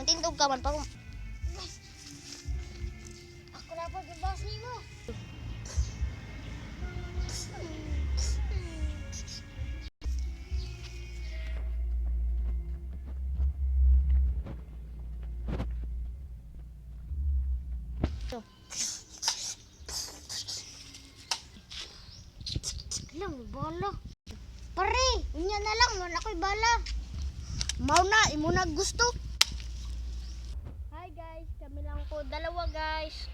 tindog ka man pa. Ako na pag boss nimo. Lang bala. Pare, inya na lang man ako'y bala. Mao na imo na gusto. Hi guys, kami lang po dalawa guys.